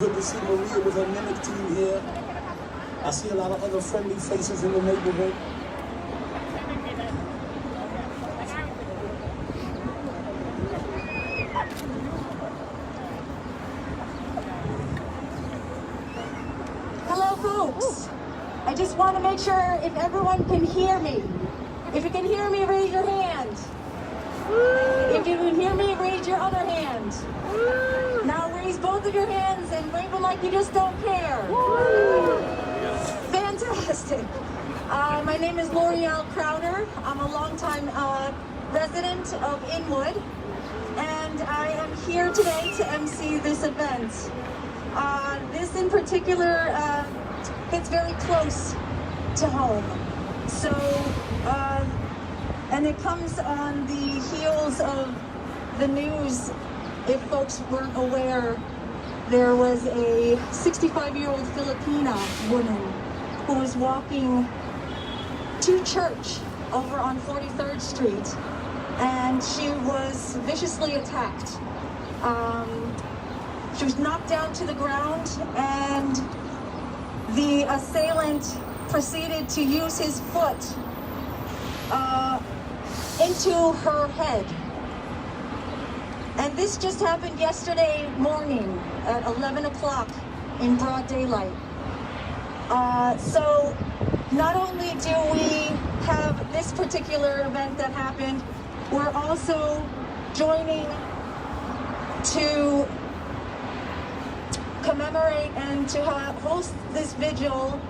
Good to see Maria with her mimic team here. I see a lot of other friendly faces in the neighborhood. Hello, folks. I just want to make sure if everyone can hear me. If you can hear me, raise your hand. If you can hear me, raise your other hand. Now raise both of your hands and wave them like you just don't care. Fantastic. My name is L'Oreal Crowder. I'm a longtime resident of Inwood, and I am here today to MC this event. This in particular hits very close to home. So, and it comes on the heels of the news. If folks weren't aware, there was a 65-year-old Filipina woman who was walking to church over on 43rd Street, and she was viciously attacked. She was knocked down to the ground, and the assailant proceeded to use his foot into her head. And this just happened yesterday morning at 11 o'clock in broad daylight. So not only do we have this particular event that happened, we're also joining to commemorate and to host this vigil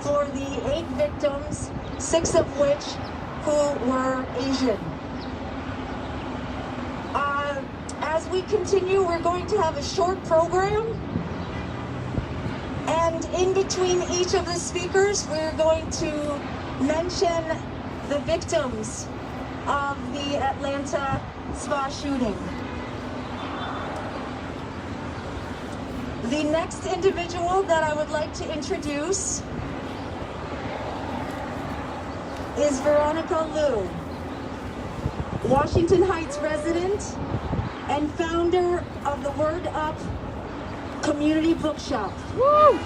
for the 8 victims, 6 of which who were Asian. As we continue, we're going to have a short program, and in between each of the speakers, we're going to mention the victims of the Atlanta spa shooting. The next individual that I would like to introduce is Veronica Liu, Washington Heights resident and founder of the Word Up Community Bookshop. Woo!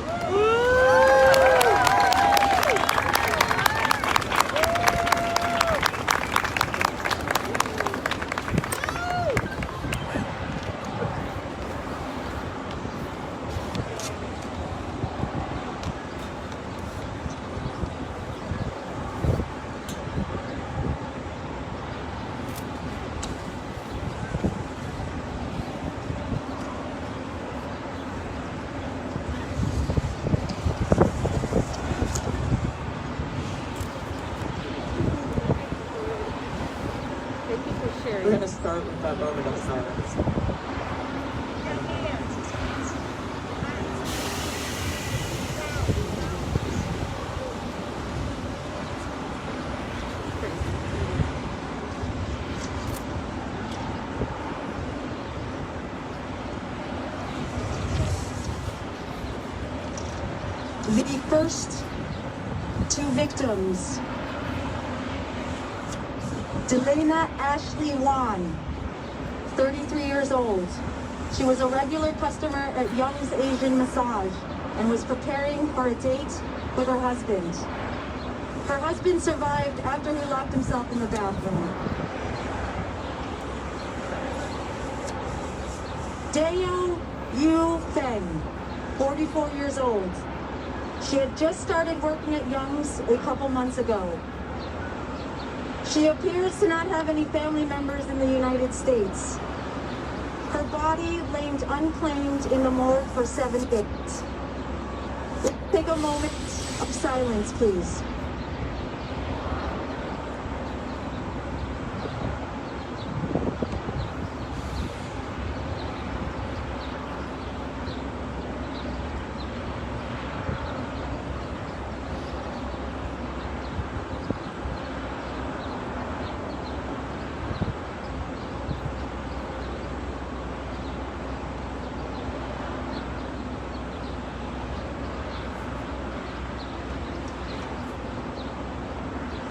We're going to start with that moment of silence. The first 2 victims, Delana Ashley Wan, 33 years old. She was a regular customer at Young's Asian Massage and was preparing for a date with her husband. Her husband survived after he locked himself in the bathroom. Dayo Yu Feng, 44 years old. She had just started working at Young's a couple months ago. She appears to not have any family members in the United States. Her body laid unclaimed in the morgue for 7 days. Let's take a moment of silence, please.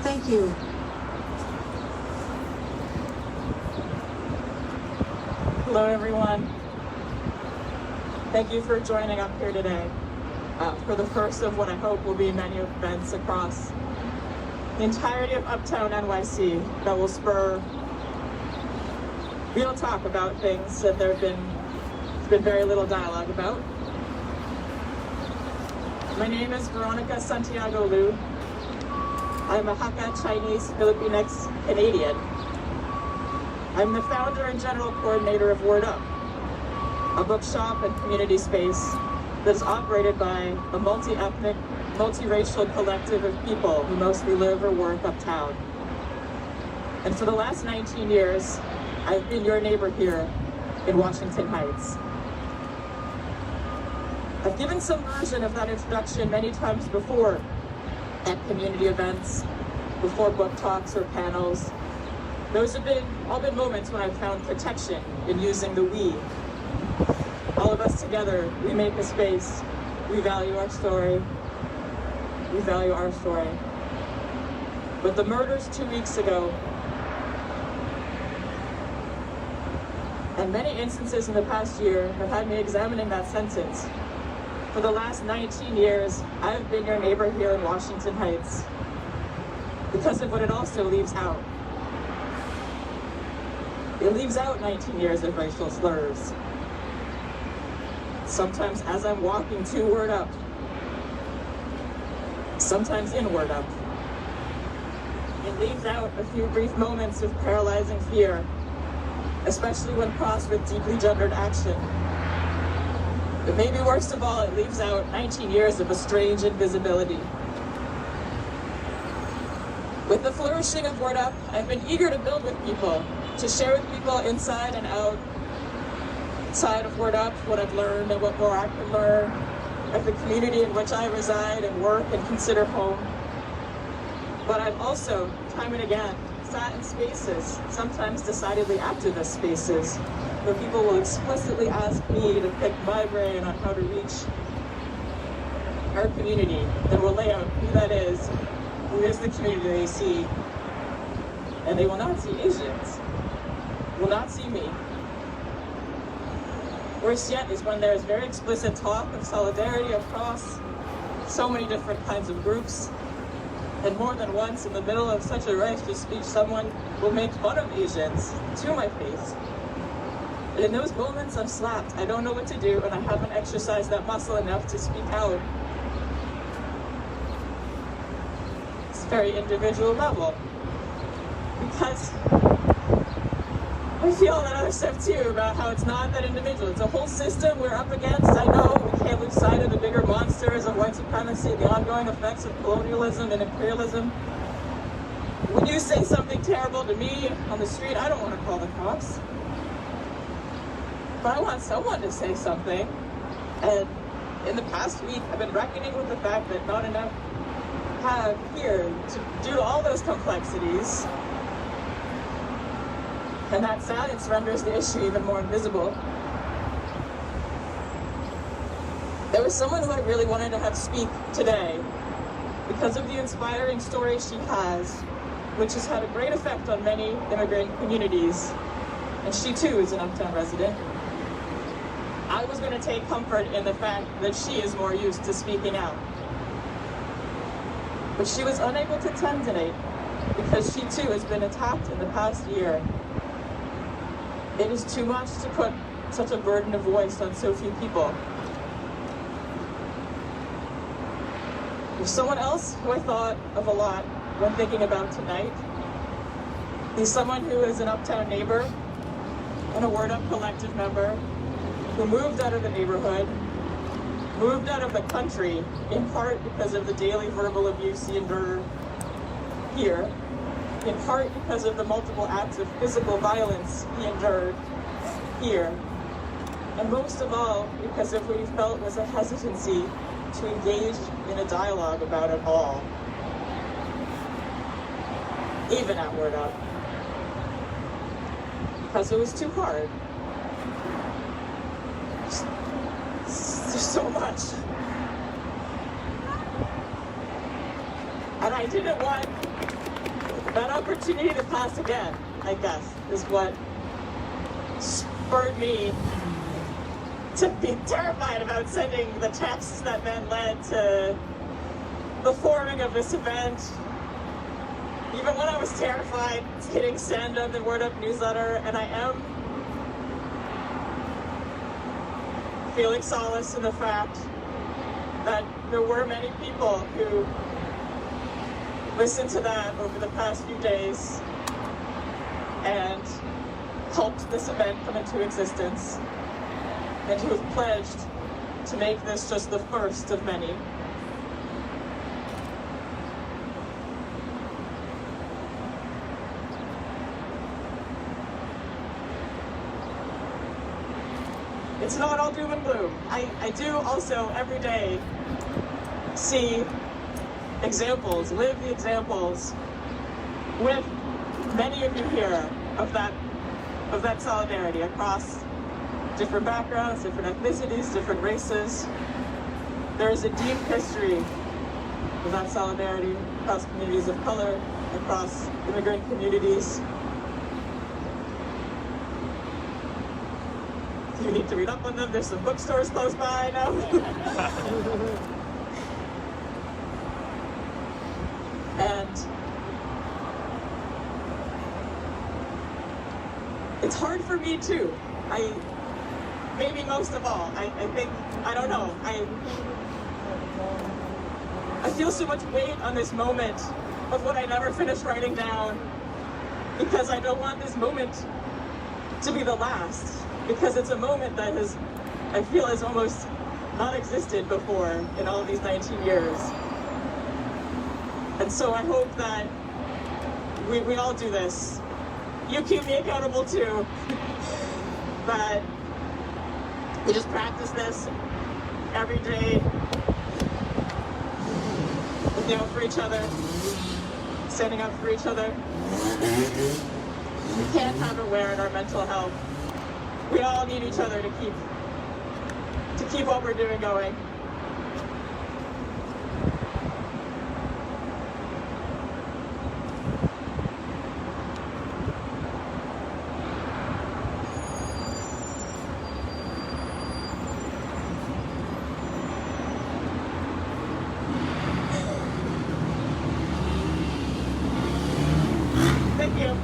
Thank you. Hello, everyone. Thank you for joining up here today for the first of what I hope will be many events across the entirety of Uptown NYC that will spur real talk about things that there's been very little dialogue about. My name is Veronica Santiago Liu. I'm a Hakka Chinese Filipinx Canadian. I'm the founder and general coordinator of Word Up, a bookshop and community space that is operated by a multi-ethnic, multiracial collective of people who mostly live or work uptown. And for the last 19 years, I've been your neighbor here in Washington Heights. I've given some version of that introduction many times before at community events, before book talks or panels. Those have all been moments when I've found protection in using the we. All of us together, we make a space. We value our story. We value our story. But the murders 2 weeks ago, and many instances in the past year, have had me examining that sentence. For the last 19 years, I've been your neighbor here in Washington Heights because of what it also leaves out. It leaves out 19 years of racial slurs. Sometimes as I'm walking to Word Up, sometimes in Word Up. It leaves out a few brief moments of paralyzing fear, especially when crossed with deeply gendered action. But maybe worst of all, it leaves out 19 years of a strange invisibility. With the flourishing of Word Up, I've been eager to build with people, to share with people inside and outside of Word Up what I've learned and what more I can learn of the community in which I reside and work and consider home. But I've also, time and again, sat in spaces, sometimes decidedly activist spaces, where people will explicitly ask me to pick my brain on how to reach our community. They will lay out who that is, who is the community they see, and they will not see Asians, will not see me. Worse yet is when there is very explicit talk of solidarity across so many different kinds of groups, and more than once in the middle of such a righteous speech, someone will make fun of Asians to my face. And in those moments, I'm slapped. I don't know what to do, and I haven't exercised that muscle enough to speak out. It's a very individual level. Because I feel that other stuff too about how it's not that individual. It's a whole system we're up against. I know we can't lose sight of the bigger monsters of white supremacy, the ongoing effects of colonialism and imperialism. When you say something terrible to me on the street, I don't want to call the cops. But I want someone to say something. And in the past week, I've been reckoning with the fact that not enough have here due to all those complexities. And that silence renders the issue even more invisible. There was someone who I really wanted to have speak today because of the inspiring story she has, which has had a great effect on many immigrant communities. And she too is an Uptown resident. I was going to take comfort in the fact that she is more used to speaking out. But she was unable to attend today because she too has been attacked in the past year. It is too much to put such a burden of voice on so few people. There's someone else who I thought of a lot when thinking about tonight. He's someone who is an Uptown neighbor and a Word Up collective member who moved out of the neighborhood, moved out of the country, in part because of the daily verbal abuse he endured here, in part because of the multiple acts of physical violence he endured here, and most of all because of what he felt was a hesitancy to engage in a dialogue about it all, even at Word Up, because it was too hard. There's so much. And I didn't want that opportunity to pass again, I guess, is what spurred me to be terrified about sending the texts that then led to the forming of this event. Even when I was terrified, hitting send on the Word Up newsletter, and I am feeling solace in the fact that there were many people who listened to that over the past few days and helped this event come into existence, and who have pledged to make this just the first of many. It's not all doom and gloom. I do also every day see examples, live the examples with many of you here of that solidarity across different backgrounds, different ethnicities, different races. There is a deep history of that solidarity across communities of color, across immigrant communities. You need to read up on them. There's some bookstores close by now. And it's hard for me too. Maybe most of all, I think, I don't know. I feel so much weight on this moment of what I never finished writing down, because I don't want this moment to be the last. Because it's a moment that I feel has almost not existed before in all of these 19 years. And so I hope that we all do this. You keep me accountable too. That we just practice this every day, looking out for each other, standing up for each other. We can't have it wear in our mental health. We all need each other to keep what we're doing going. Thank you.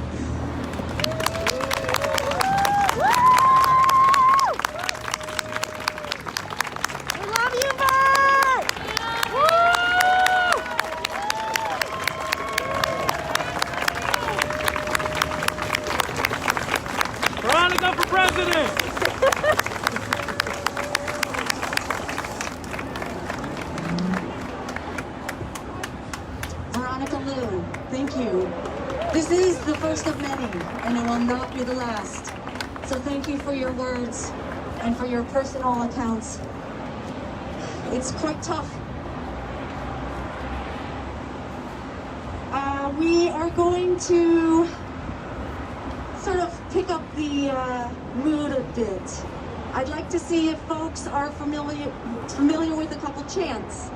For president! Veronica Liu, thank you. This is the first of many, and it will not be the last. So thank you for your words and for your personal accounts. It's quite tough. We are going to sort of pick up the mood a bit. I'd like to see if folks are familiar with a couple chants.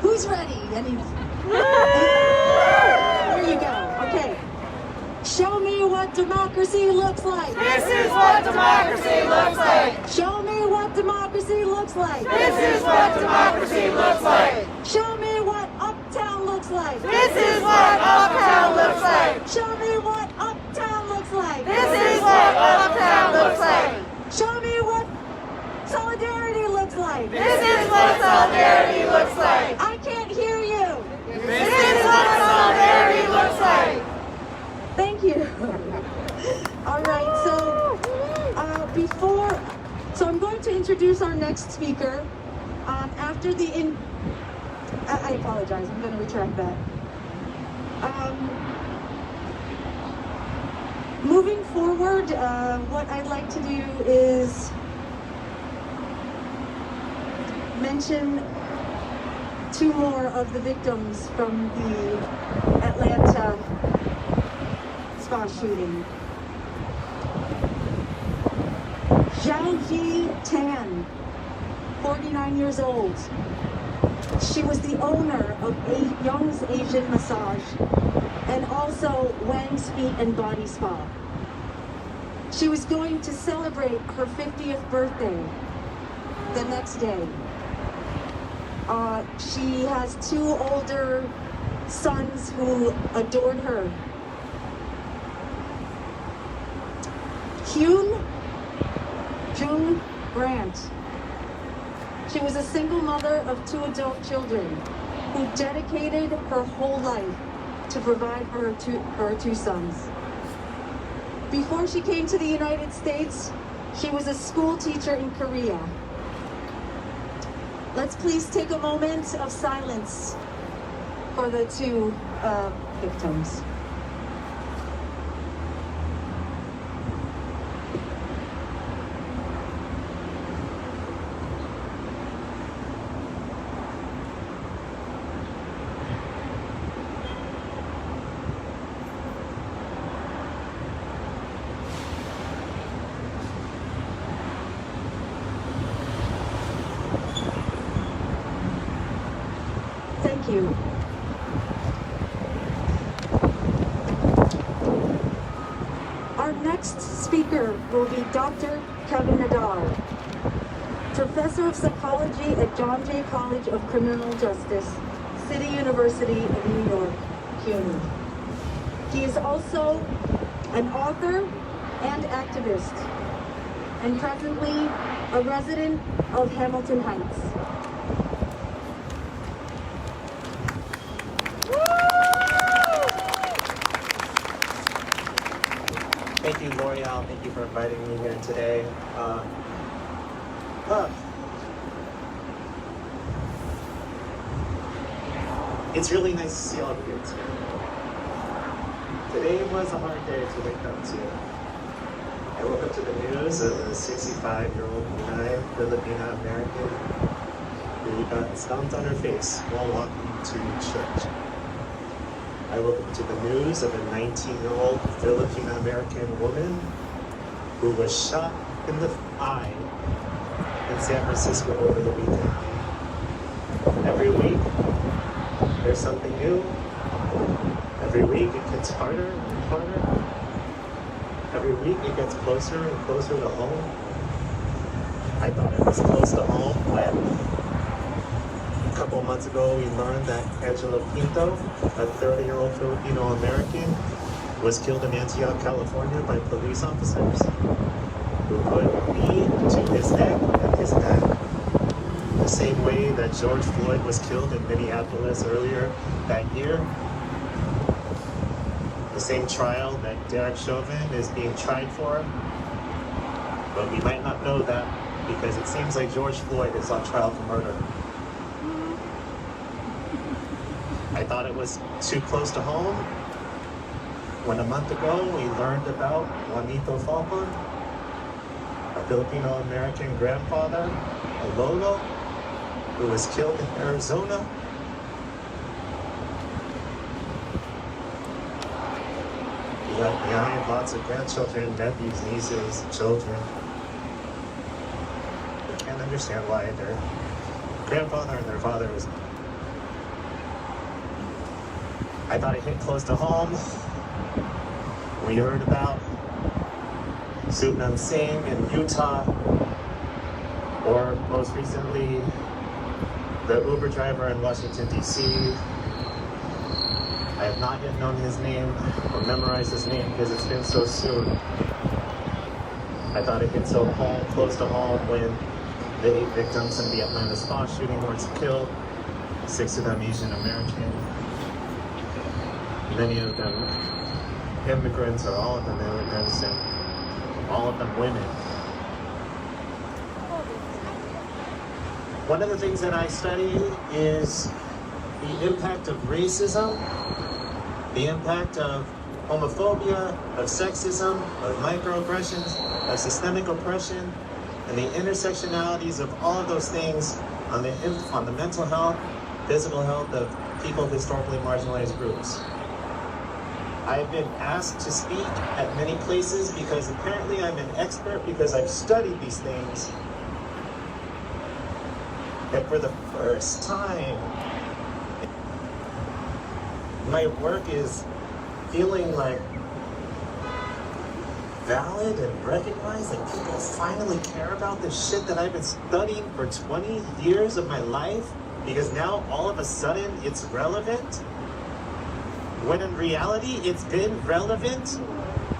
Who's ready? There you go. Okay. Show me what democracy looks like. This is what democracy looks like. Show me what democracy looks like. This is what democracy looks like. Show me what Uptown looks like. This is what Uptown looks like. Show me what Uptown looks like. This is what Uptown looks like. Show me what solidarity looks like. This is what solidarity looks like. I can't hear you. This is what solidarity looks like. Thank you. All right, so I'm going to introduce our next speaker. After the I apologize, I'm going to retract that. Moving forward, what I'd like to do is mention two more of the victims from the Atlanta spa shooting. Zhao Yi Tan, 49 years old. She was the owner of Young's Asian Massage and also Wang's Feet and Body Spa. She was going to celebrate her 50th birthday the next day. She has two older sons who adored her. June Grant. She was a single mother of two adult children who dedicated her whole life to provide for her two sons. Before she came to the United States, she was a school teacher in Korea. Let's please take a moment of silence for the two victims. Thank you. Our next speaker will be Dr. Kevin Nadar, Professor of Psychology at John Jay College of Criminal Justice, City University of New York, CUNY. He is also an author and activist, and presently a resident of Hamilton Heights. Thank you, L'Oreal. Thank you for inviting me here today. It's really nice to see all the kids here. Today was a hard day to wake up to. I woke up to the news of a 65-year-old Pinay Filipina American who got stomped on her face while walking to church. I woke up to the news of a 19-year-old Filipino American woman who was shot in the eye in San Francisco over the weekend. Every week, there's something new. Every week, it gets harder and harder. Every week, it gets closer and closer to home. I thought it was close to home when a couple months ago, we learned that Angela Pinto, a 30-year-old Filipino-American, was killed in Antioch, California by police officers who put a knee to his neck and his neck. The same way that George Floyd was killed in Minneapolis earlier that year. The same trial that Derek Chauvin is being tried for. But we might not know that because it seems like George Floyd is on trial for murder. I thought it was too close to home when a month ago we learned about Juanito Falcon, a Filipino-American grandfather, a Lolo, who was killed in Arizona. He left behind lots of grandchildren, nephews, nieces, children. I can't understand why their grandfather and their father was. I thought it hit close to home. We heard about Subnam Singh in Utah, or most recently, the Uber driver in Washington, D.C. I have not yet known his name or memorized his name because it's been so soon. I thought it hit so close to home when the 8 victims in the Atlanta spa shooting were killed, 6 of them Asian American. Many of them immigrants, or all of them immigrants, and all of them women. One of the things that I study is the impact of racism, the impact of homophobia, of sexism, of microaggressions, of systemic oppression, and the intersectionalities of all of those things on the mental health, physical health of people of historically marginalized groups. I've been asked to speak at many places because apparently I'm an expert because I've studied these things. And for the first time, my work is feeling like valid and recognized, like people finally care about the shit that I've been studying for 20 years of my life, because now all of a sudden it's relevant, when in reality it's been relevant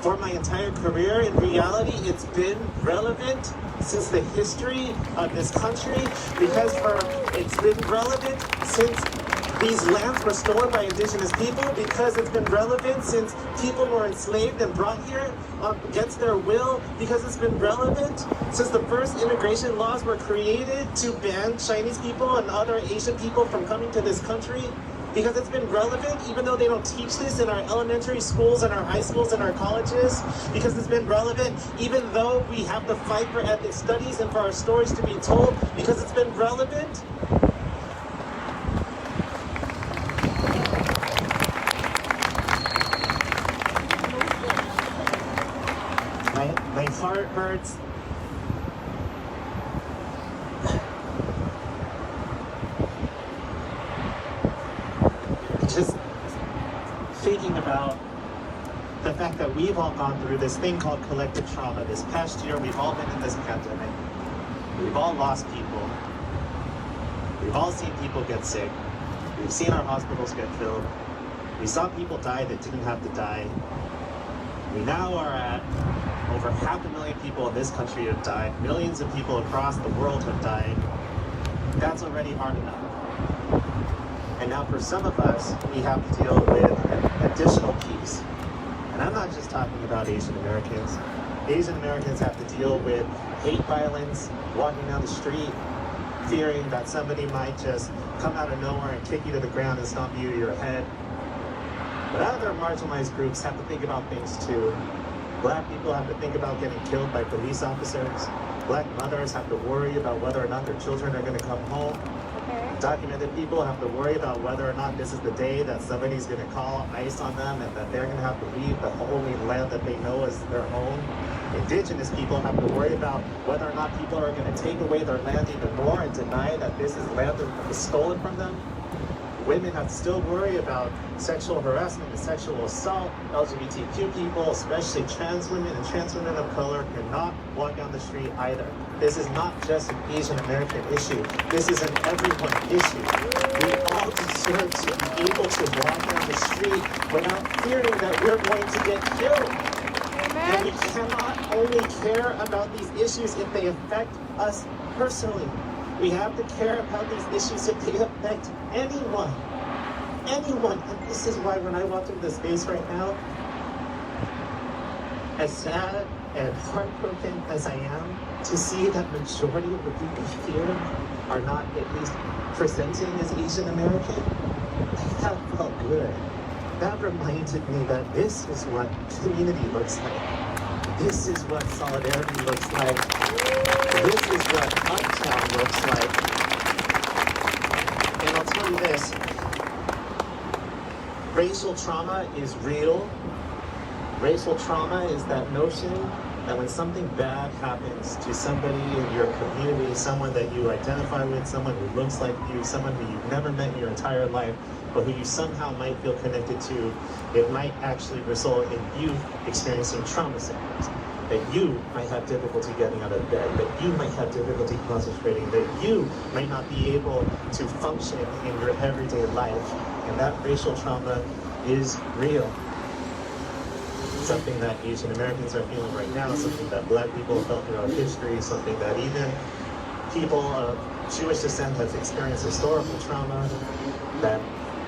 for my entire career. In reality, it's been relevant since the history of this country, because it's been relevant since these lands were stolen by indigenous people, because it's been relevant since people were enslaved and brought here against their will, because it's been relevant since the first immigration laws were created to ban Chinese people and other Asian people from coming to this country, because it's been relevant even though they don't teach this in our elementary schools and our high schools and our colleges, because it's been relevant even though we have to fight for ethnic studies and for our stories to be told, because it's been relevant. My heart hurts. Just thinking about the fact that we've all gone through this thing called collective trauma. This past year, we've all been in this pandemic. We've all lost people. We've all seen people get sick. We've seen our hospitals get filled. We saw people die that didn't have to die. We now are at over 500,000 people in this country have died. Millions of people across the world have died. That's already hard enough. And now for some of us, we have to deal with an additional piece. And I'm not just talking about Asian Americans. Asian Americans have to deal with hate violence, walking down the street, fearing that somebody might just come out of nowhere and kick you to the ground and stomp you to your head. But other marginalized groups have to think about things too. Black people have to think about getting killed by police officers. Black mothers have to worry about whether or not their children are going to come home. Documented people have to worry about whether or not this is the day that somebody's going to call ICE on them and that they're going to have to leave the holy land that they know as their home. Indigenous people have to worry about whether or not people are going to take away their land even more and deny that this is land that was stolen from them. Women have to still worry about sexual harassment and sexual assault. LGBTQ people, especially trans women and trans women of color, cannot walk down the street either. This is not just an Asian American issue. This is an everyone issue. We all deserve to be able to walk down the street without fearing that we're going to get killed. Amen. And we cannot only care about these issues if they affect us personally. We have to care about these issues if they affect anyone. Anyone. And this is why when I walk into this space right now, as sad and heartbroken as I am, to see that majority of the people here are not at least presenting as Asian American, that felt good. That reminded me that this is what community looks like. This is what solidarity looks like. This is what Uptown looks like. And I'll tell you this, racial trauma is real. Racial trauma is that notion that when something bad happens to somebody in your community, someone that you identify with, someone who looks like you, someone who you've never met in your entire life, but who you somehow might feel connected to, it might actually result in you experiencing trauma symptoms. That you might have difficulty getting out of bed, that you might have difficulty concentrating, that you might not be able to function in your everyday life. And that racial trauma is real. Something that Asian Americans are feeling right now, something that Black people have felt throughout history, something that even people of Jewish descent have experienced historical trauma, that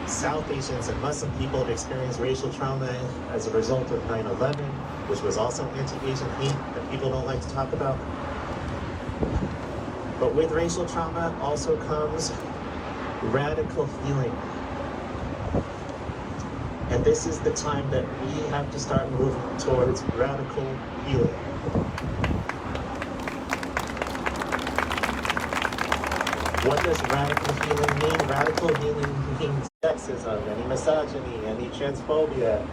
South Asians and Muslim people have experienced racial trauma as a result of 9/11, which was also anti-Asian hate that people don't like to talk about. But with racial trauma also comes radical healing. And this is the time that we have to start moving towards radical healing. What does radical healing mean? Radical healing means sexism, any misogyny, any transphobia.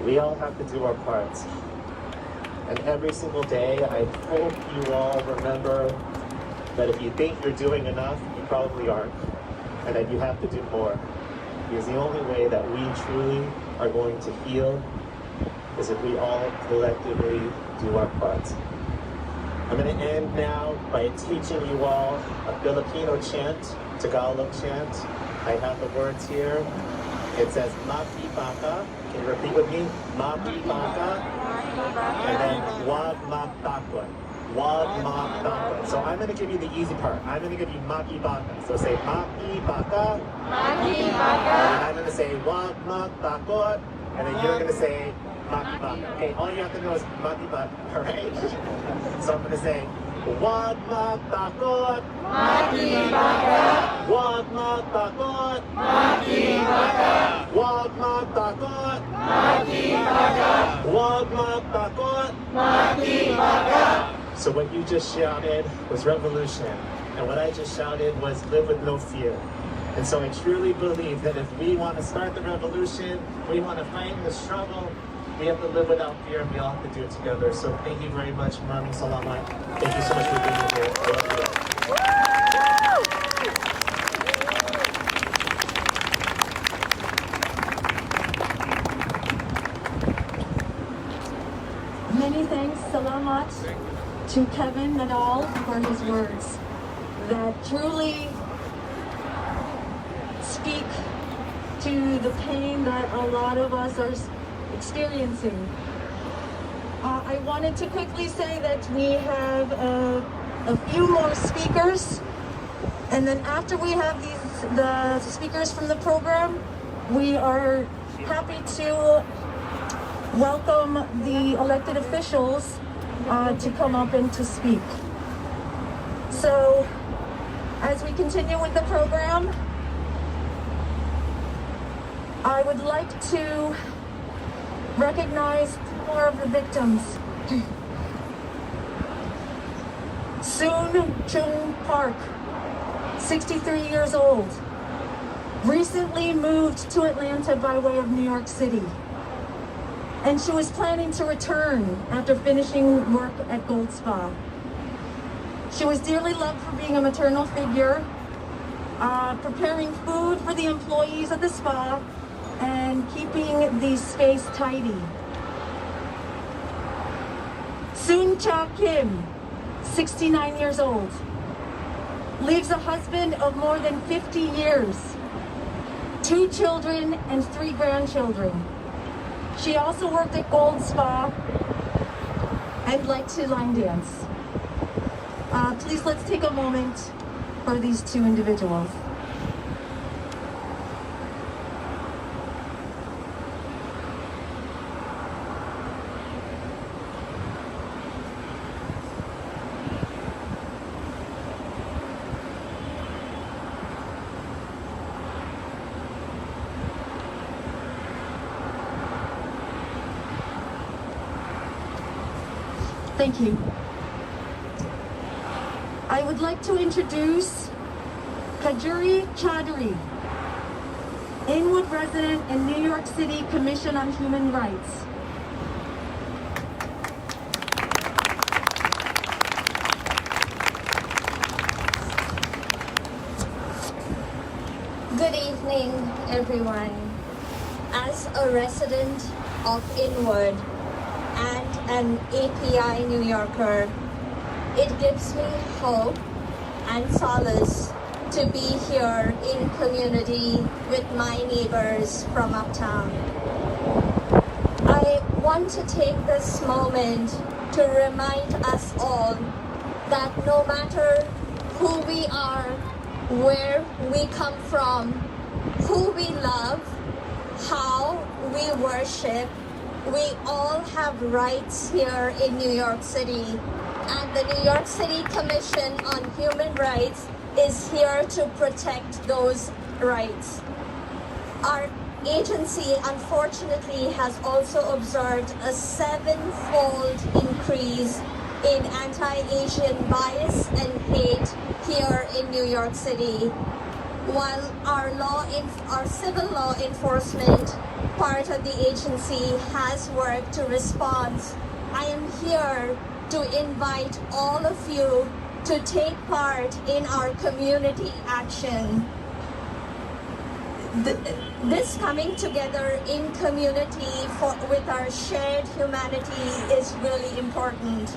We all have to do our parts. And every single day, I hope you all remember that if you think you're doing enough, you probably aren't. And that you have to do more. Because the only way that we truly are going to heal is if we all collectively do our part. I'm going to end now by teaching you all a Filipino chant, Tagalog chant. I have the words here. It says, Maki Baka. Can you repeat with me? Maki Baka. And then, Wag Maktakot. Wag Maktakot. So I'm going to give you the easy part. I'm going to give you Maki Baka. So say Maki Baka. Maki Baka. And I'm going to say Wag Maktakot. And then you're going to say Maki Baka. Okay, all you have to know is Maki Baka, all right? So I'm going to say, Wag Maktakot. Maki Baka. Wag Maktakot. Maki Baka. Wag Maktakot. Maki Baka. Wag Maktakot. Maki Baka. So what you just shouted was revolution. And what I just shouted was live with no fear. And so I truly believe that if we want to start the revolution, we want to fight the struggle, we have to live without fear, and we all have to do it together. So thank you very much, Maraming Salamat. Thank you so much for being here. I love you all. Many thanks, salamat, to Kevin Nadal for his words that truly speak to the pain that a lot of us are experiencing. I wanted to quickly say that we have a few more speakers, and then after we have the speakers from the program, we are happy to welcome the elected officials to come up and to speak. So, as we continue with the program, I would like to recognize more of the victims. Soon Chung Park, 63 years old, recently moved to Atlanta by way of New York City. And she was planning to return after finishing work at Gold Spa. She was dearly loved for being a maternal figure, preparing food for the employees of the spa, and keeping the space tidy. Soon Cha Kim, 69 years old, leaves a husband of more than 50 years, 2 children and 3 grandchildren. She also worked at Gold Spa and liked to line dance. Please let's take a moment for these 2 individuals. Thank you. I would like to introduce Kajuri Chaudhary, Inwood resident and New York City Commission on Human Rights. Good evening, everyone. As a resident of Inwood and an AAPI New Yorker, it gives me hope and solace to be here in community with my neighbors from Uptown. I want to take this moment to remind us all that no matter who we are, where we come from, who we love, how we worship, we all have rights here in New York City, and the New York City Commission on Human Rights is here to protect those rights. Our agency, unfortunately, has also observed a 7-fold increase in anti-Asian bias and hate here in New York City. While our civil law enforcement part of the agency has worked to respond, I am here to invite all of you to take part in our community action. this coming together in community with our shared humanity is really important.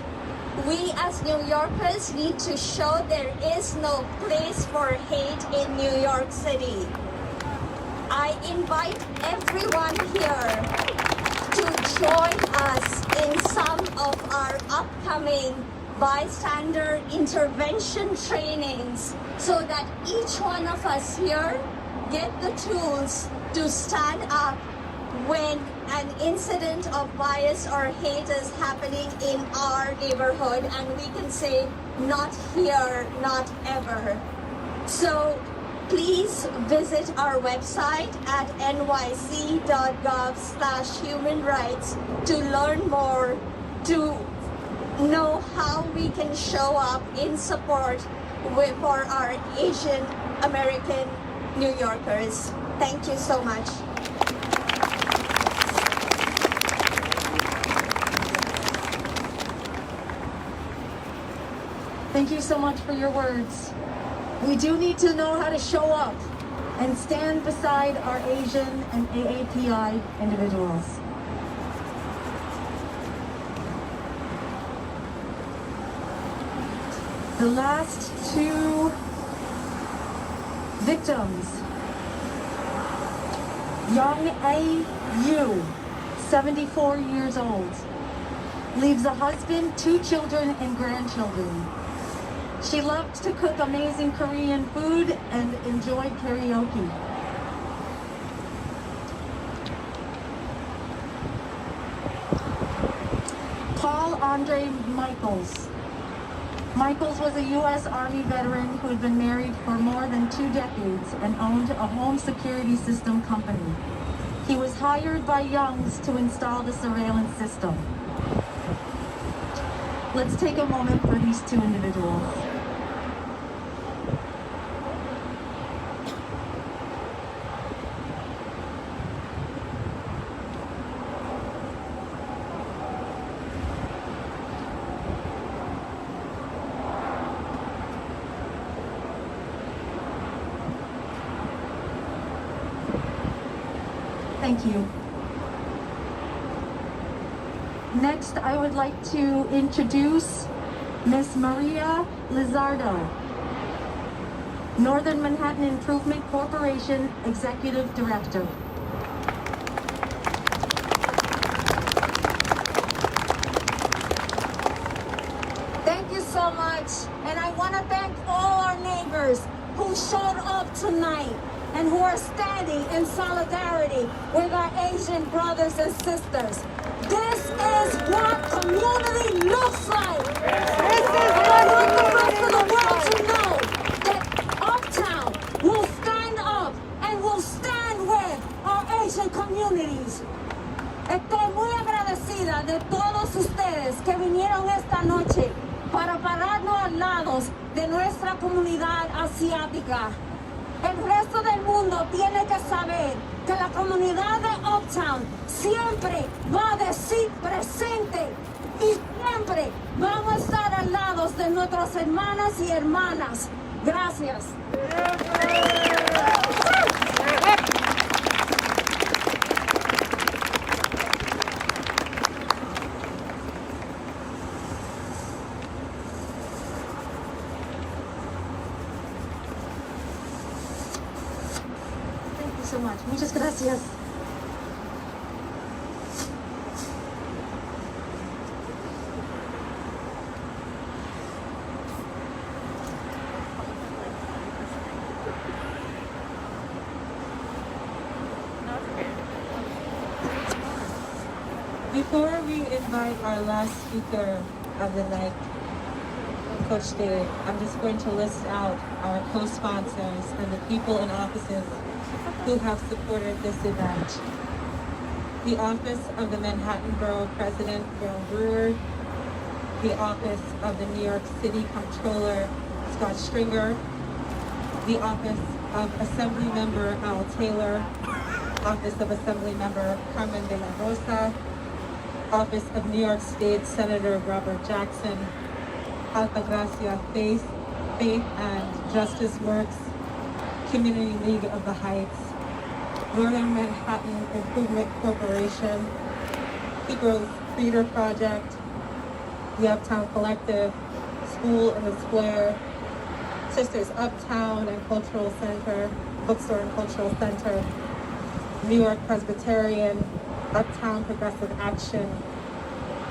We as New Yorkers need to show there is no place for hate in New York City. I invite everyone here to join us in some of our upcoming bystander intervention trainings so that each one of us here get the tools to stand up when an incident of bias or hate is happening in our neighborhood, and we can say, not here, not ever. So please visit our website at nyc.gov/humanrights to learn more, to know how we can show up in support for our Asian American New Yorkers. Thank you so much. Thank you so much for your words. We do need to know how to show up and stand beside our Asian and AAPI individuals. The last two victims. Young A.U., 74 years old, leaves a husband, 2 children, and grandchildren. She loved to cook amazing Korean food and enjoyed karaoke. Paul Andre Michaels. Michaels was a U.S. Army veteran who had been married for more than 2 decades and owned a home security system company. He was hired by Youngs to install the surveillance system. Let's take a moment for these 2 individuals. Thank you. Next, I would like to introduce Ms. Maria Lizardo, Northern Manhattan Improvement Corporation Executive Director. Thank you so much. And I want to thank all our neighbors who showed up tonight and who are standing in solidarity with our Asian brothers and sisters. This is what community looks like. This is what I want the rest of the world to know that Uptown will stand up and will stand with our Asian communities. Estoy muy agradecida de todos ustedes que vinieron esta noche para pararnos al lado de nuestra comunidad asiática. El resto del mundo tiene que saber que la comunidad de Uptown siempre va a decir presente y siempre vamos a estar al lado de nuestras hermanas y hermanas. Gracias. So much. Muchas gracias. Before we invite our last speaker of the night, Coach David, I'm just going to list out our co-sponsors and the people in offices who have supported this event. The Office of the Manhattan Borough President, Bill Brewer, the Office of the New York City Comptroller, Scott Stringer, the Office of Assembly Member Al Taylor, Office of Assembly Member Carmen de la Rosa, Office of New York State Senator Robert Jackson, Altagracia Faith and Justice Works, Community League of the Heights, Northern Manhattan Improvement Corporation, People's Theater Project, the Uptown Collective, School in the Square, Sisters Uptown and Cultural Center, Bookstore and Cultural Center, New York Presbyterian, Uptown Progressive Action,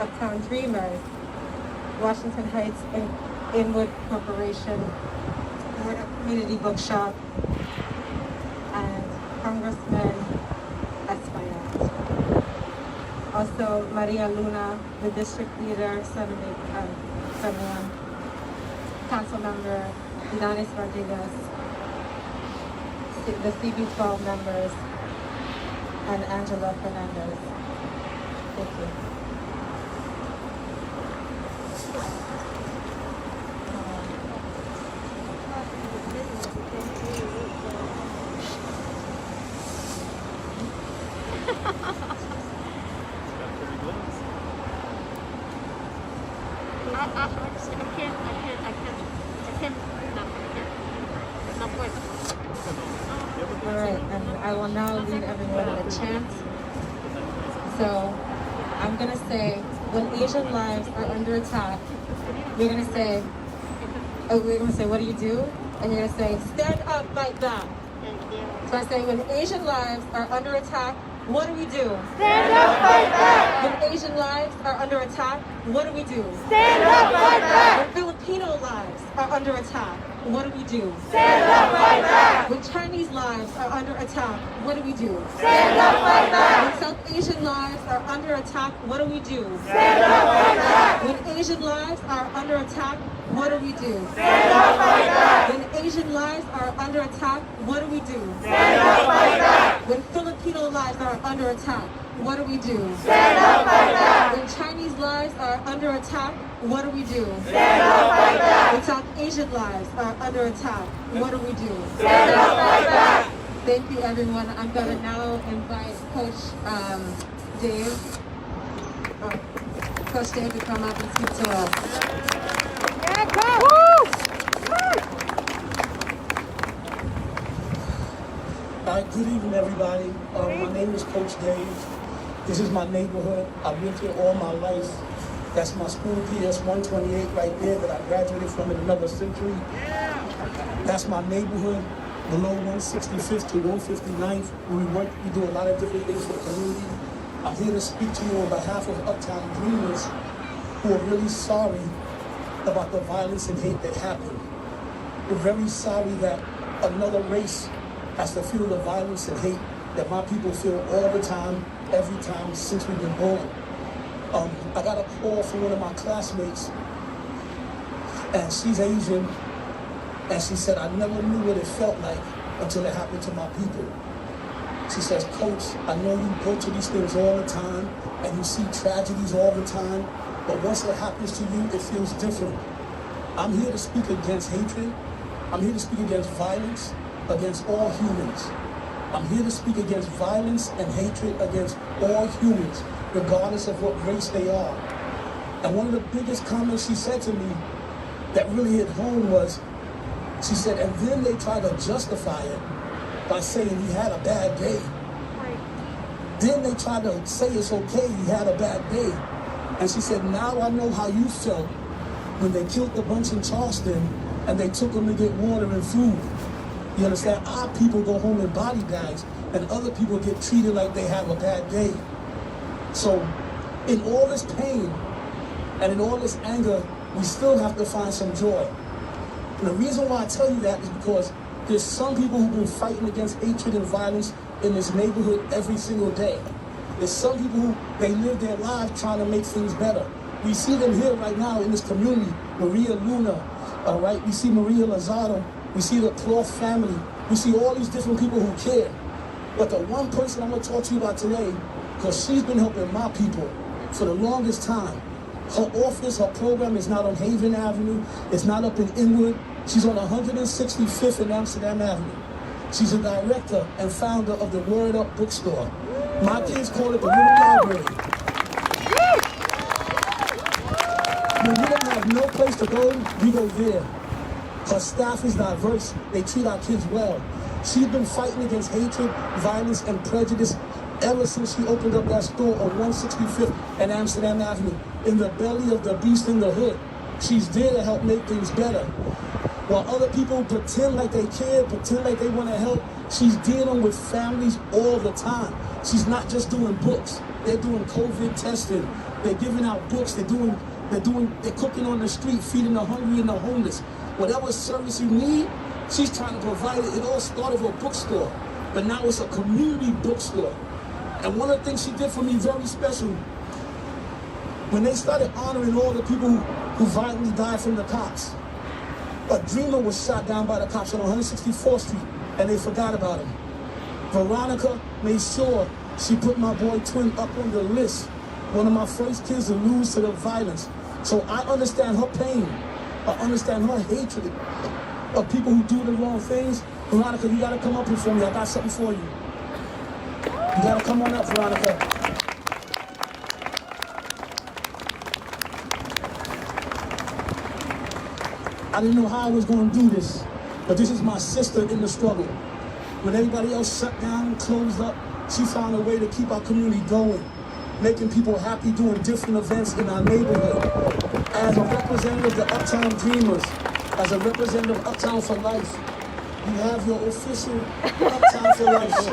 Uptown Dreamers, Washington Heights Inwood Corporation, Word Up Community Bookshop, and Congressman Espaillat. Also, Maria Luna, the District Leader, Senator, Council Member Inanis Rodriguez, the CB12 members, and Angela Fernandez. Thank you. All right, and I will now lead everyone in a chant. So I'm gonna say, when Asian lives are under attack, we're gonna say, what do you do? And you're gonna say, stand up, fight back. So I say, when Asian lives are under attack, what do we do? Stand up, fight back! When Asian lives are under attack, what do we do? Stand up, fight back! When Filipino lives are under attack, what do we do? Stand up, fight back! When Chinese lives are under attack, what do we do? Stand up, fight back! When South Asian lives are under attack, what do we do? Stand up, fight back! When Asian lives are under attack, what do we do? Stand up, fight back! When Asian lives are under attack, what do we do? Stand up, fight back! When Filipino lives are under attack, what do we do? Stand up, fight back! When Chinese lives are under attack, what do we do? Stand up, fight back! When South Asian lives are under attack, what do we do? Stand up, fight back! Thank you, everyone. I'm going to now invite Coach Dave. Coach Dave to come up and speak to us. Yeah, go! Good evening, everybody. My name is Coach Dave. This is my neighborhood. I've lived here all my life. That's my school, PS 128, right there, that I graduated from in another century. That's my neighborhood, below 165th to 159th. We do a lot of different things for the community. I'm here to speak to you on behalf of Uptown Dreamers who are really sorry about the violence and hate that happened. We're very sorry that another race has to feel the violence and hate that my people feel all the time, every time since we've been born. I got a call from one of my classmates, and she's Asian, and she said, I never knew what it felt like until it happened to my people. She says, Coach, I know you go to these things all the time, and you see tragedies all the time, but once it happens to you, it feels different. I'm here to speak against hatred. I'm here to speak against violence against all humans. I'm here to speak against violence and hatred against all humans, regardless of what race they are. And one of the biggest comments she said to me that really hit home was, she said, and then they try to justify it by saying you had a bad day. Then they try to say it's okay, you had a bad day. And she said, now I know how you felt when they killed the bunch in Charleston and they took them to get water and food. You understand? Our people go home in body bags and other people get treated like they have a bad day. So in all this pain and in all this anger, we still have to find some joy. And the reason why I tell you that is because there's some people who've been fighting against hatred and violence in this neighborhood every single day. There's some people who, they live their lives trying to make things better. We see them here right now in this community, Maria Luna, all right? We see Maria Lozado, we see the Cloth family, we see all these different people who care. But the one person I'm gonna talk to you about today, because she's been helping my people for the longest time. Her office, her program is not on Haven Avenue, it's not up in Inwood, she's on 165th and Amsterdam Avenue. She's a director and founder of the Word Up bookstore. My kids call it the Little Library. When we don't have no place to go, we go there. Her staff is diverse. They treat our kids well. She's been fighting against hatred, violence, and prejudice ever since she opened up that store on 165th and Amsterdam Avenue, in the belly of the beast in the hood. She's there to help make things better. While other people pretend like they care, pretend like they want to help, she's dealing with families all the time. She's not just doing books. They're doing COVID testing. They're giving out books. They're cooking on the street, feeding the hungry and the homeless. Whatever service you need, she's trying to provide it. It all started with a bookstore, but now it's a community bookstore. And one of the things she did for me very special, when they started honoring all the people who violently died from the cops, a dreamer was shot down by the cops on 164th Street, and they forgot about him. Veronica made sure she put my boy Twin up on the list, one of my first kids to lose to the violence. So I understand her pain. I understand her hatred of people who do the wrong things. Veronica, you gotta come up here for me. I got something for you. You gotta come on up, Veronica. I didn't know how I was gonna do this, but this is my sister in the struggle. When everybody else shut down, closed up, she found a way to keep our community going, making people happy, doing different events in our neighborhood. As a representative of the Uptown Dreamers, as a representative of Uptown for Life, you have your official Uptown for Life.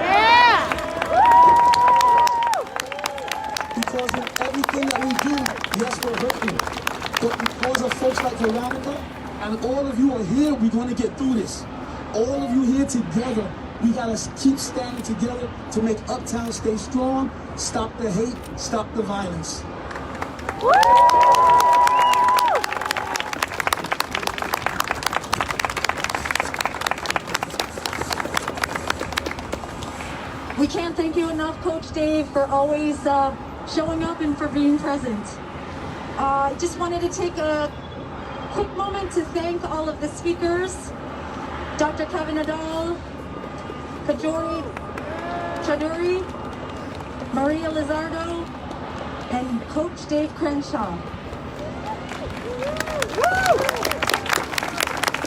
Yeah! Because in everything that we do, yes, we're hurting. But because of folks like Veronica and all of you are here, we're going to get through this. All of you here together, we got to keep standing together to make Uptown stay strong, stop the hate, stop the violence. We can't thank you enough, Coach Dave, for always showing up and for being present. I just wanted to take a quick moment to thank all of the speakers, Dr. Kevin Adal, Chaduri, Maria Lizardo, and Coach Dave Crenshaw.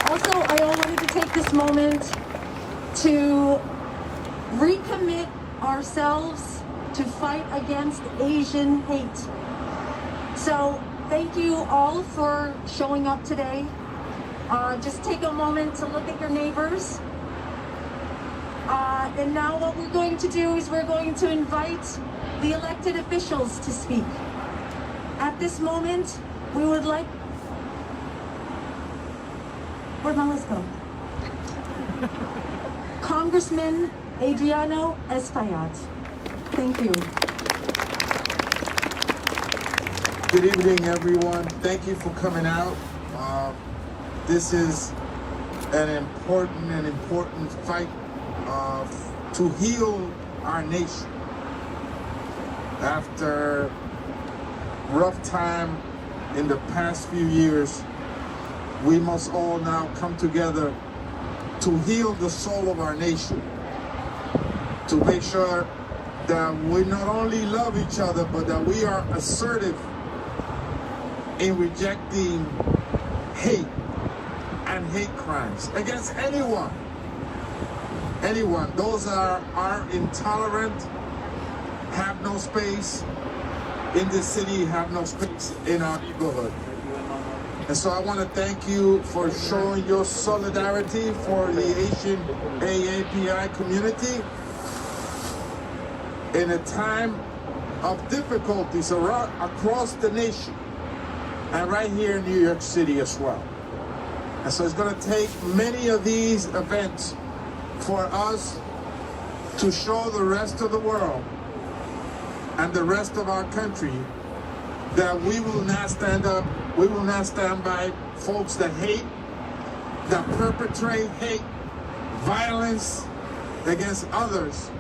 Also, I wanted to take this moment to recommit ourselves to fight against Asian hate. So thank you all for showing up today. Just take a moment to look at your neighbors. And now what we're going to do is we're going to invite the elected officials to speak. At this moment, we would like... Where'd my list go? Congressman Adriano Espaillat. Thank you. Good evening, everyone. Thank you for coming out. This is an important fight to heal our nation. After rough time in the past few years, we must all now come together to heal the soul of our nation, to make sure that we not only love each other, but that we are assertive in rejecting hate and hate crimes against anyone. Those are intolerant, have no space in this city, have no space in our neighborhood. And so I want to thank you for showing your solidarity for the Asian AAPI community in a time of difficulties across the nation and right here in New York City as well. And so it's going to take many of these events for us to show the rest of the world and the rest of our country that we will not stand up, we will not stand by folks that hate, that perpetrate hate, violence against others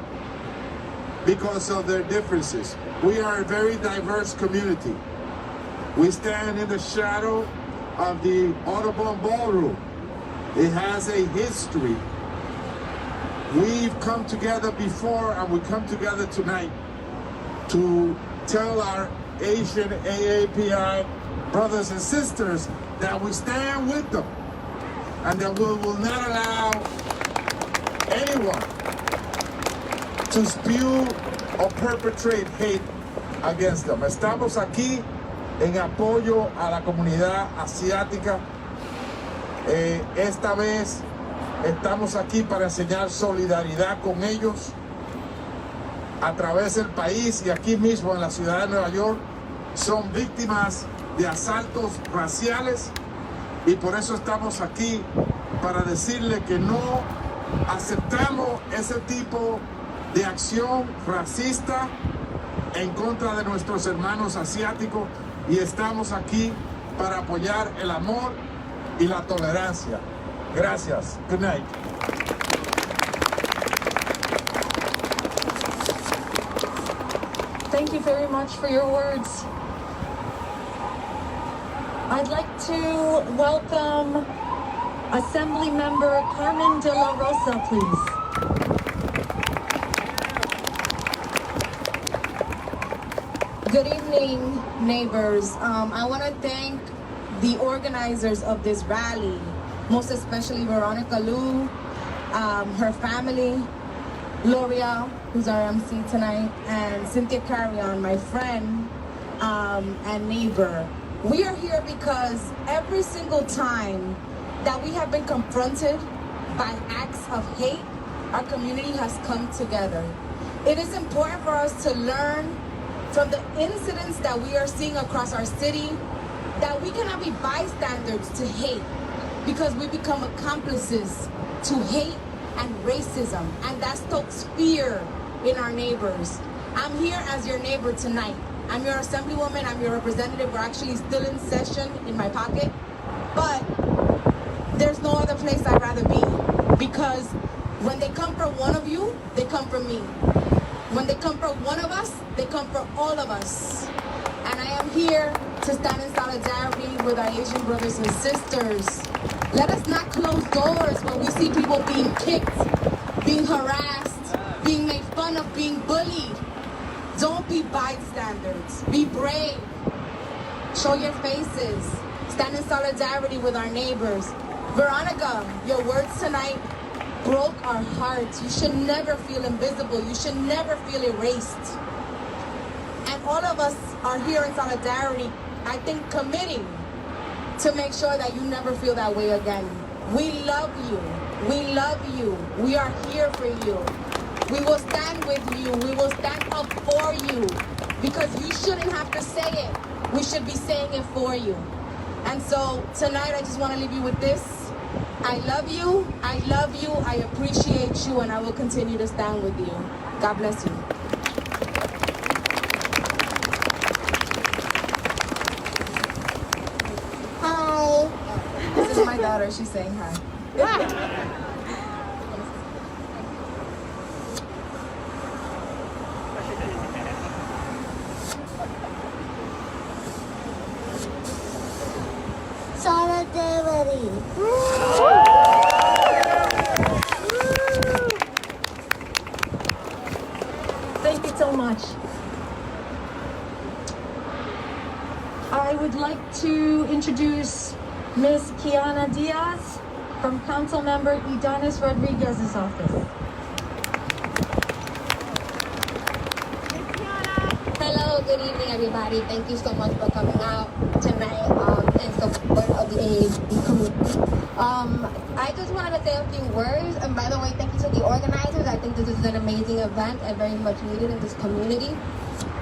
because of their differences. We are a very diverse community. We stand in the shadow of the Audubon Ballroom. It has a history. We've come together before and we come together tonight to tell our Asian AAPI brothers and sisters that we stand with them and that we will not allow anyone to spew or perpetrate hate against them. Estamos aquí en apoyo a la comunidad asiática. Esta vez estamos aquí para enseñar solidaridad con ellos a través del país y aquí mismo en la ciudad de Nueva York. Son víctimas de asaltos raciales y por eso estamos aquí para decirle que no aceptamos ese tipo de acción racista en contra de nuestros hermanos asiáticos y estamos aquí para apoyar el amor y la tolerancia. Gracias. Good night. Thank you very much for your words. I'd like to welcome Assembly Member Carmen de la Rosa, please. Good evening, neighbors. I want to thank the organizers of this rally, most especially Veronica Liu, her family, Gloria, who's our MC tonight, and Cynthia Carrion, my friend and neighbor. We are here because every single time that we have been confronted by acts of hate, our community has come together. It is important for us to learn from the incidents that we are seeing across our city that we cannot be bystanders to hate because we become accomplices to hate and racism, and that stokes fear in our neighbors. I'm here as your neighbor tonight. I'm your assemblywoman, I'm your representative. We're actually still in session in my pocket, but there's no other place I'd rather be because when they come for one of you, they come for me. When they come for one of us, they come for all of us. And I am here to stand in solidarity with our Asian brothers and sisters. Let us not close doors when we see people being kicked, being harassed, being made fun of, being bullied. Don't be bystanders. Be brave. Show your faces. Stand in solidarity with our neighbors. Veronica, your words tonight broke our hearts. You should never feel invisible. You should never feel erased. And all of us are here in solidarity, I think, committing to make sure that you never feel that way again. We love you. We love you. We are here for you. We will stand with you. We will stand up for you because you shouldn't have to say it. We should be saying it for you. And so tonight I just want to leave you with this. I love you. I love you. I appreciate you, and I will continue to stand with you. God bless you. Hi. This is my daughter. She's saying hi. Solidarity. Thank you so much. I would like to introduce Ms. Kiana Diaz from Council Member Idanis Rodriguez's office. Hello, good evening, everybody. Thank you so much for coming out tonight in support of the AAPI community. I just wanted to say a few words. And by the way, thank you to the organizers. I think this is an amazing event and very much needed in this community.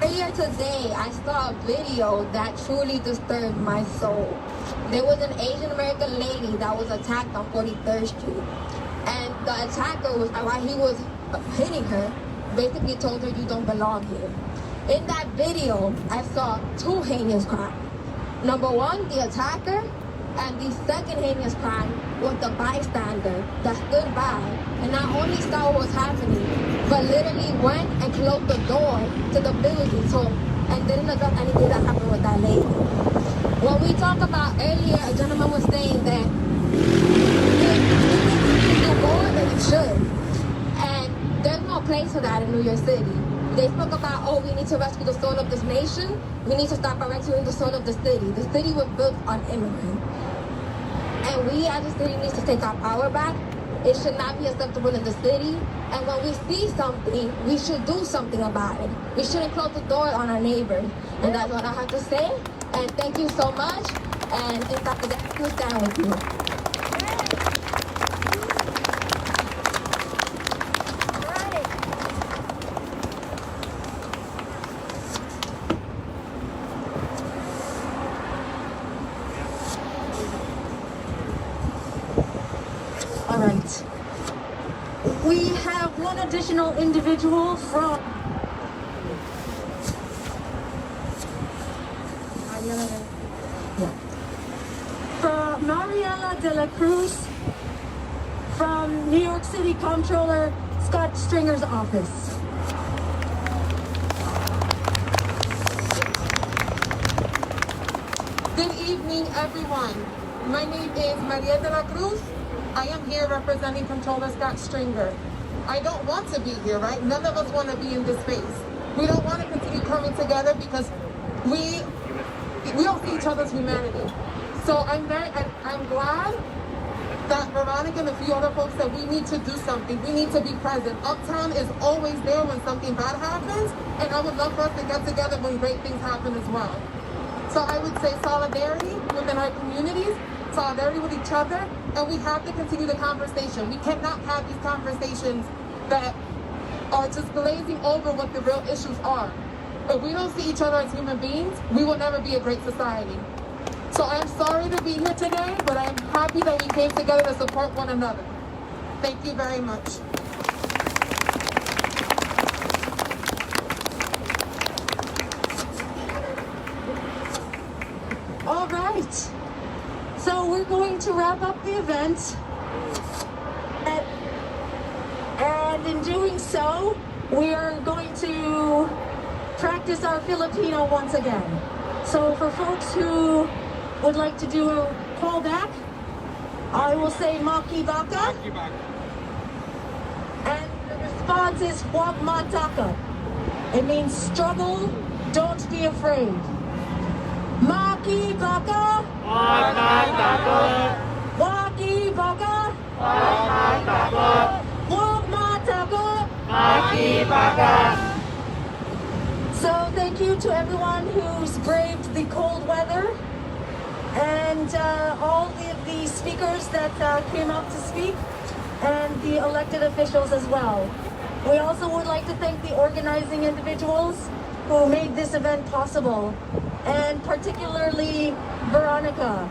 Earlier today, I saw a video that truly disturbed my soul. There was an Asian American lady that was attacked on 43rd Street. And the attacker, while he was hitting her, basically told her, "You don't belong here." In that video, I saw two heinous crimes. Number one, the attacker, and the second heinous crime was the bystander that stood by and not only saw what was happening, but literally went and closed the door to the building and didn't address anything that happened with that lady. When we talk about earlier, a gentleman was saying that you do more than you should. And there's no place for that in New York City. They spoke about, oh, we need to rescue the soul of this nation. We need to stop rescuing the soul of the city. The city was built on immigrants. And we as a city need to take our power back. It should not be acceptable in the city. And when we see something, we should do something about it. We shouldn't close the door on our neighbors. And that's what I have to say. And thank you so much. And it's up to the stand with you. All right. We have one additional individual from Mariela de la Cruz from New York City Comptroller Scott Stringer's office. Good evening, everyone. My name is Maria de la Cruz. I am here representing Comptroller Scott Stringer. I don't want to be here, right? None of us want to be in this space. We don't want to continue coming together because we don't see each other's humanity. So I'm glad that Veronica and a few other folks said we need to do something. We need to be present. Uptown is always there when something bad happens, and I would love for us to get together when great things happen as well. So I would say solidarity within our communities, solidarity with each other, and we have to continue the conversation. We cannot have these conversations that are just glazing over what the real issues are. If we don't see each other as human beings, we will never be a great society. So I'm sorry to be here today, but I'm happy that we came together to support one another. Thank you very much. All right. So we're going to wrap up the event. And in doing so, we are going to practice our Filipino once again. So for folks who would like to do a callback, I will say Maki Baka. And the response is Huwag Mataka. It means struggle, don't be afraid. Maki Baka. Huwag matakot. Waki Baka. Huwag matakot. Huwag Matakot. Maki baka. So thank you to everyone who's braved the cold weather and all of the speakers that came out to speak and the elected officials as well. We also would like to thank the organizing individuals who made this event possible, and particularly Veronica.